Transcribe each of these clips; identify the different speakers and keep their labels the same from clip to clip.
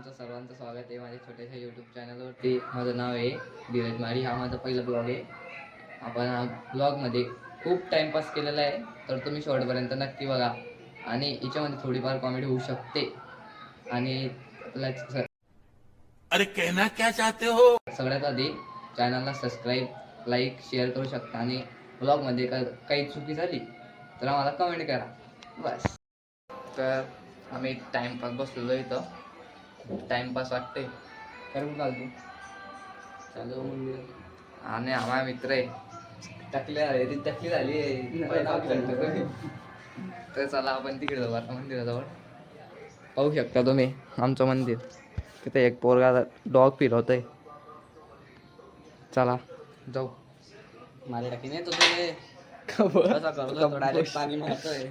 Speaker 1: तुमचं सर्वांचं स्वागत आहे माझ्या छोट्याशा यूट्यूब चॅनलवरती. माझं नाव आहे धीरज माळी. हा माझा पहिला ब्लॉग आहे. आपण ब्लॉगमध्ये खूप टाईमपास केलेला आहे, तर तुम्ही शेवटपर्यंत नक्की बघा. आणि याच्यामध्ये थोडीफार कॉमेडी होऊ शकते. आणि
Speaker 2: अरे कहना क्या चाहते हो?
Speaker 1: सगळ्यात आधी चॅनलला सबस्क्राईब, लाईक, शेअर करू शकता. आणि ब्लॉगमध्ये काही चुकी झाली तर आम्हाला कमेंट करा बस. तर आम्ही टाईमपास बसलेलो इथं. टाइमपास वाटते करून चालतो चालू मंदिर. आणि आम्हा मित्र आहे टकली आहे, ती टकली झाली आहे. तर चला आपण तिकडे जाऊ आता मंदिराजवळ. पाहू शकता तुम्ही आमचं मंदिर. तिथे एक पोरगा डॉग फिरवतोय. चला जाऊ.
Speaker 3: माझ्या टाकी नाही तो कसा करतो डायरेक्ट पाणी मारतोय.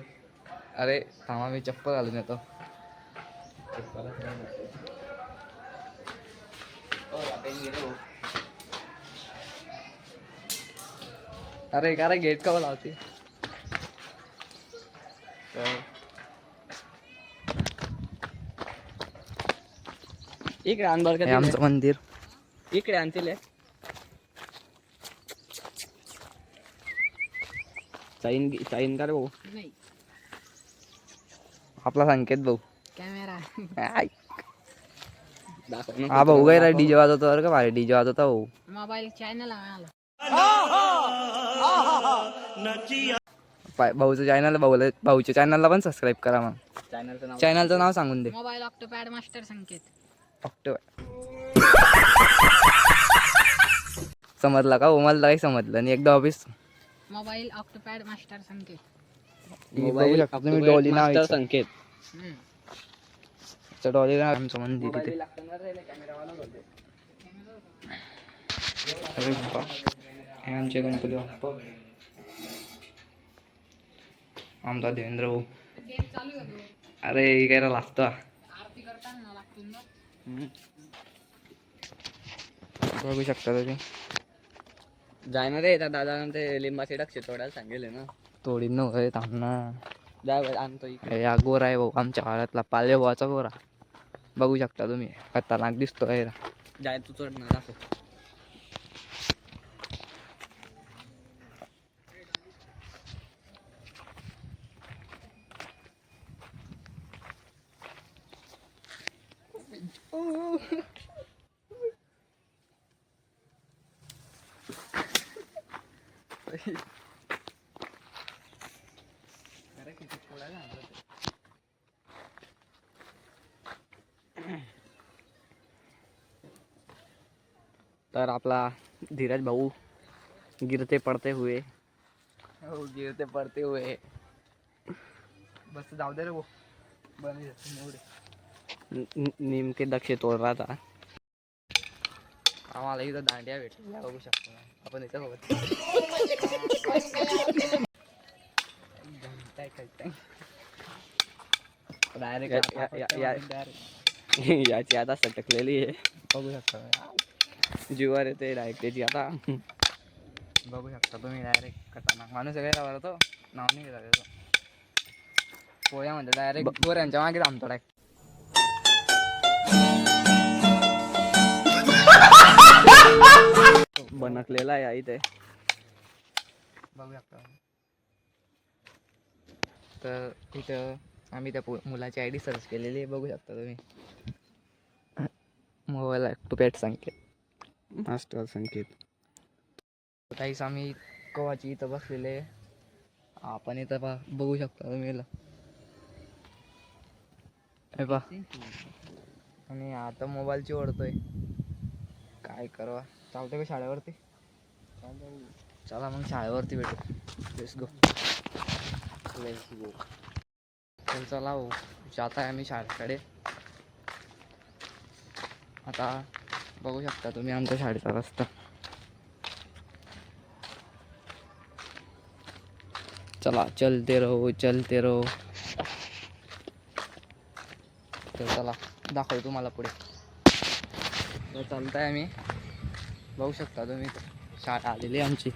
Speaker 1: अरे थांबा मी चप्पल घालून येतो. अरे का रे गेट का लावते.
Speaker 3: इकडे आण बर का,
Speaker 1: आमचं मंदिर.
Speaker 3: इकडे आणतील. साईन साईन का रे भाऊ?
Speaker 1: आपला संकेत भाऊ.
Speaker 3: कॅमेरा
Speaker 1: हा भाऊ काय डीजे वाजवतो बरं का. भारी डीजे वाजवता भाऊ.
Speaker 3: मोबाईल चॅनल
Speaker 1: भाऊचं चॅनल भाऊच्या चॅनलला पण सबस्क्राईब करा. मग चॅनलचं नाव सांगून दे.
Speaker 3: मोबाईल ऑक्टोपॅड मास्टर संकेत.
Speaker 1: समजला का हो? मला काही समजलं नाही. एकदा ऑफिस
Speaker 3: मोबाईल ऑक्टोपॅड मास्टर संकेत.
Speaker 1: मोबाईल तुम्ही डॉली नाव
Speaker 3: संकेत.
Speaker 1: डॉली नाव आमचं मंदिर तिथे. अरे बाप्पा हे आमचे गणपती बाप्पा. आमचा देवेंद्र भाऊ. अरे काय लागतो.
Speaker 3: आरती करताना लागतो ना.
Speaker 1: बघू शकता तुम्ही.
Speaker 3: जायना रे त्या दादा ते लिंबाचे डक्षे तोडायला सांगेल ना.
Speaker 1: तोडी नव्हे थांबना.
Speaker 3: जाय आणतो इकडे.
Speaker 1: या गोरा आहे भाऊ आमच्या काळातला पाले भावाचा गोरा. बघू शकता तुम्ही खतरनाक दिसतोय.
Speaker 3: जाय तू चढ ना दाखव.
Speaker 1: तर आपला धीरज भाऊ गिरते पडते हुए.
Speaker 3: हो गिरते पडते हुए. बस जाऊ दे रे वो.
Speaker 1: नीम के दक्षे तोड रहा था. आम्हाला इथं दांड्या भेटल्या बघू शकतो आपण इथं सोबत. याची आता सटकलेली आहे बघू शकता. जीवावर येते डायरेक्ट त्याची आता. बघू शकता तुम्ही डायरेक्ट खतरनाक माणूस वगैरे होतो. नाव नाही घेता त्याचं. पोळ्यामध्ये डायरेक्ट गोऱ्यांच्या मागे थांबतो डायरेक्ट. बनकलेला आहे इथे बघू शकता. तर इथं आम्ही त्या मुलाची आयडी सर्च केलेली आहे बघू शकता तुम्ही. मोबाईल ऑक्टोपॅड संकेत मास्टर संकेत. काहीच आम्ही कवाची इथं बसलेले. आपण इथं बघू शकता तुम्ही. पा आणि आता मोबाईलची ओढतोय. काय करावं. चालतंय का शाळेवरती. चला मग शाळेवरती भेटू. Let's go. तर चला हो जात आहे आम्ही शाळेकडे. आता बघू शकता तुम्ही आमच्या शाळेचा रस्ता. चला चलते रहो चलते रहो. तर चला दाखवतो तुम्हाला पुढे. तर चालताय आम्ही बघू शकता तुम्ही. शाळा आलेली आमची.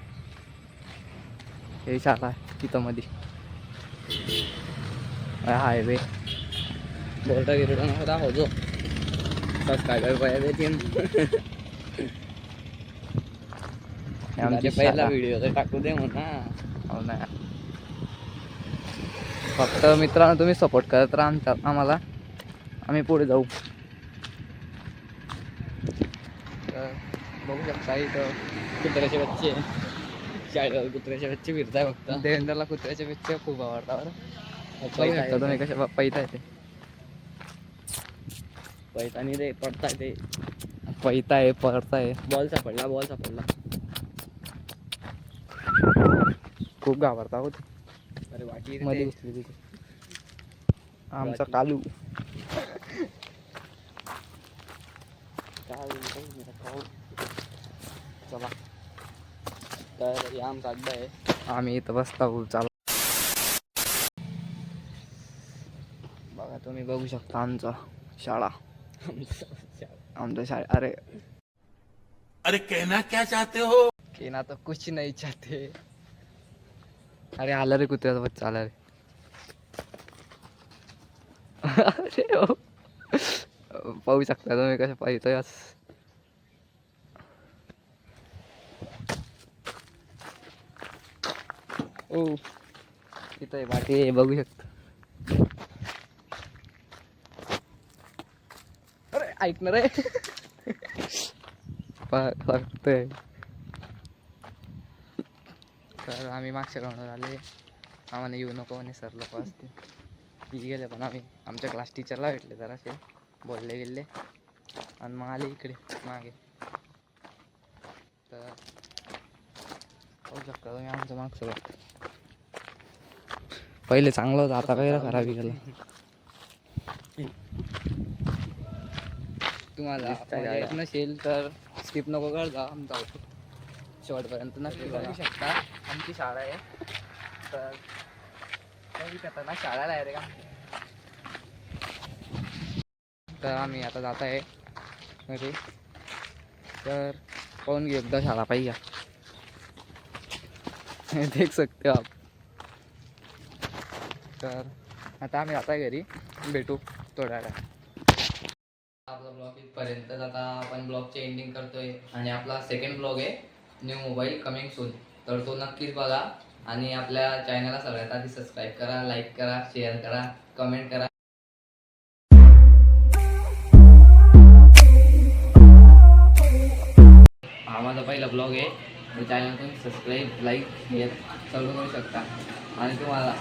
Speaker 1: हे शाळा आहे तिथं मध्ये हायवे. बोर्डा गिरडा दाखवतो.
Speaker 3: सबस्क्रायबर पाहिजे येतील.
Speaker 1: आमची
Speaker 3: पहिला
Speaker 1: शाळा.
Speaker 3: व्हिडिओ तर टाकू दे म्हणा.
Speaker 1: हो ना. फक्त मित्रांनो तुम्ही सपोर्ट करत राहा आम्हाला, आम्ही पुढे जाऊ. तर बघू शकता इथं
Speaker 3: कुत्र्याचे बच्चे शाळेवर कुत्र्याचे बच्चे फिरताय फक्त.
Speaker 1: देवेंद्रला कुत्र्याचे पिक्चर खूप आवडतात बरं. बघू
Speaker 3: पैता
Speaker 1: शकता तुम्ही कशा पैता येते.
Speaker 3: पैतानी रे पडताय ते.
Speaker 1: पैता आहे, पडताय.
Speaker 3: बॉल सापडला, बॉल सापडला.
Speaker 1: खूप घाबरता होत
Speaker 3: अरे वाटी
Speaker 1: मध्ये
Speaker 3: रे ते.
Speaker 1: घुसली तिथे. आमचा कालू. चला
Speaker 3: तर या आमचा अड्डा आहे.
Speaker 1: आम्ही इथं बसता चाल. बघा तुम्ही बघू शकता आमचा शाळा. आमच्या शाळा. अरे
Speaker 2: अरे कहना क्या चाहते हो?
Speaker 1: के ना तो कुछ नहीं चाहते. अरे आला रे कुत्र्याचा बच्चा आला रे. अरे हो. पाहू शकता तुम्ही कसं पाहिजे. ओ इथं आहे बाटी आहे, बघू शकता. अरे ऐकणार आहे. लागतंय. तर आम्ही मागच्या ग्राउंडवर आले. आम्हाला येऊ नको म्हणे सर लोक असते. ती गेले पण आम्ही आमच्या क्लास टीचरला भेटले जरासे, बोलले गेले आणि मग आले इकडे मागे. तर होऊ शकता तुम्ही आमचं मागचं बघ. पहिले चांगलं होतं, आता काही खराब गेलं. तुम्हाला मजा येत नसेल तर स्किप नको कर जा, आमचा होतो शेवटपर्यंत नक्की बघू शकता. आमची शाळा आहे. तर काही खतरनाक शाळा आहे रे का. तर आम्ही आता जात आहे घरी. तर पाहून घेऊ एकदा शाळा पाहिजे. देख सकते हो आप. तर आता आम्ही आता घरी भेटू थोड्या वेळात. आपला ब्लॉग इथपर्यंत. आता आपण ब्लॉगची एंडिंग करतोय आणि आपला सेकंड ब्लॉग आहे न्यू मोबाईल कमिंग सून. तर तो नक्कीच बघा आणि आपल्या चॅनलला सगळ्यात आधी सबस्क्राईब करा, लाईक करा, शेअर करा, कमेंट करा. हा माझा पहिला ब्लॉग आहे. चॅनल तुम्ही सबस्क्राईब, लाईक, शेअर सर्व करू शकता. आणि तुम्हाला